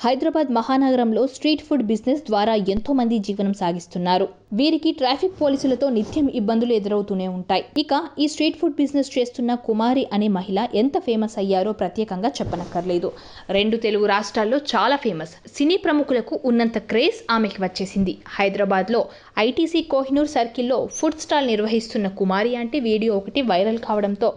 హైదరాబాద్ మహానగరంలో street food business ద్వారా ఎంతో మంది జీవనం సాగిస్తున్నారు. వీరికి ట్రాఫిక్ పోలీసులతో నిత్యం ఇబ్బందులు ఎదురవుతూనే ఉంటాయి. ఇక ఈ స్ట్రీట్ ఫుడ్ బిజినెస్ చేస్తున్న కుమారి అనే మహిళ ఎంత ఫేమస్ అయ్యారో ప్రత్యేకంగా చెప్పనక్కర్లేదు. 2 తెలుగు రాష్ట్రాల్లో చాలా ఫేమస్. సినీ ప్రముఖులకు ఉన్నంత క్రేజ్ ఆమెకి వచ్చేసింది. హైదరాబాద్లో ఐటీసీ కోహినూర్ సర్కిల్లో ఫుడ్ స్టాల్ నిర్వహిస్తున్న కుమారి అంటే వీడియో ఒకటి వైరల్ కావడంతో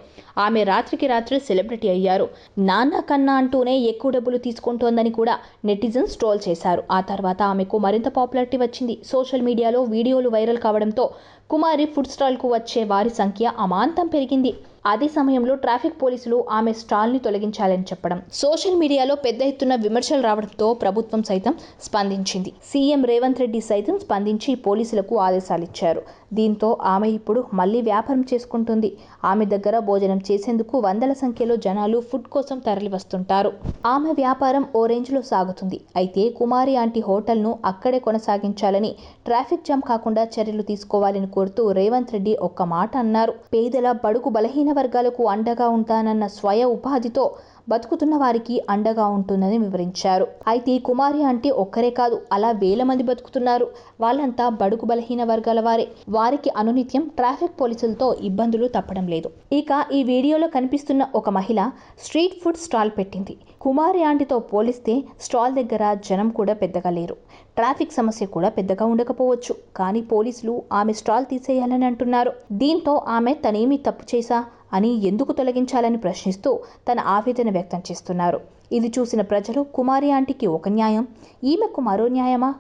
ఆమె రాత్రికి రాత్రి సెలబ్రిటీ అయ్యారు. నాన్న కన్నా అంటూనే ఎక్కువ డబ్బులు తీసుకుంటోందని కూడా నెటిజన్స్ ట్రోల్ చేశారు. ఆ తర్వాత ఆమెకు మరింత పాపులారిటీ వచ్చింది. సోషల్ మీడియాలో వీడియోలు వైరల్ కావడంతో కుమారి ఫుడ్ స్టాల్కు వచ్చే వారి సంఖ్య అమాంతం పెరిగింది. అదే సమయంలో ట్రాఫిక్ పోలీసులు ఆమె స్టాల్ని తొలగించాలని చెప్పడం, సోషల్ మీడియాలో పెద్ద ఎత్తున విమర్శలు రావడంతో ప్రభుత్వం సైతం స్పందించింది. సీఎం రేవంత్ రెడ్డి సైతం స్పందించి పోలీసులకు ఆదేశాలిచ్చారు. దీంతో ఆమె ఇప్పుడు మళ్లీ వ్యాపారం చేసుకుంటుంది. ఆమె దగ్గర భోజనం చేసేందుకు వందల సంఖ్యలో జనాలు ఫుడ్ కోసం తరలి వస్తుంటారు. ఆమె వ్యాపారం ఓ రేంజ్లో సాగుతుంది. అయితే కుమారి ఆంటీ హోటల్ను అక్కడే కొనసాగించాలని, ట్రాఫిక్ జామ్ కాకుండా చర్యలు తీసుకోవాలని కోరుతూ రేవంత్ రెడ్డి ఒక్క మాట అన్నారు. పేదల, బడుగు, బలహీన వర్గాలకు అండగా ఉంటానన్న స్వయ ఉపాధితో బతుకుతున్న వారికి అండగా ఉంటుందని వివరించారు. అయితే కుమారి అంటే ఒక్కరే కాదు, అలా వేల మంది బతుకుతున్నారు. వాళ్ళంతా బడుగు బలహీన వర్గాల వారే. వారికి అనునిత్యం ట్రాఫిక్ పోలీసులతో ఇబ్బందులు తప్పడం లేదు. ఇక ఈ వీడియోలో కనిపిస్తున్న ఒక మహిళ స్ట్రీట్ ఫుడ్ స్టాల్ పెట్టింది. కుమారి ఆంటీతో పోలిస్తే స్టాల్ దగ్గర జనం కూడా పెద్దగా లేరు. ట్రాఫిక్ సమస్య కూడా పెద్దగా ఉండకపోవచ్చు. కానీ పోలీసులు ఆమె స్టాల్ తీసేయాలని అంటున్నారు. దీంతో ఆమె తనేమి తప్పు చేశా అని ఎందుకు తొలగించాలని ప్రశ్నిస్తూ తన ఆవేదన వ్యక్తం చేస్తున్నారు. ఇది చూసిన ప్రజలు కుమారి ఆంటీకి ఒక న్యాయం, ఈమెకు మరో న్యాయమా?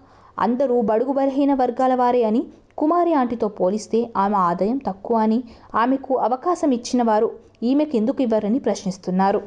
అందరూ బడుగు బలహీన వర్గాల వారే అని, కుమారి ఆంటీతో పోలిస్తే ఆమె ఆదాయం తక్కువ అని, ఆమెకు అవకాశం ఇచ్చిన వారు ఈమెకు ఎందుకు ఇవ్వరని ప్రశ్నిస్తున్నారు.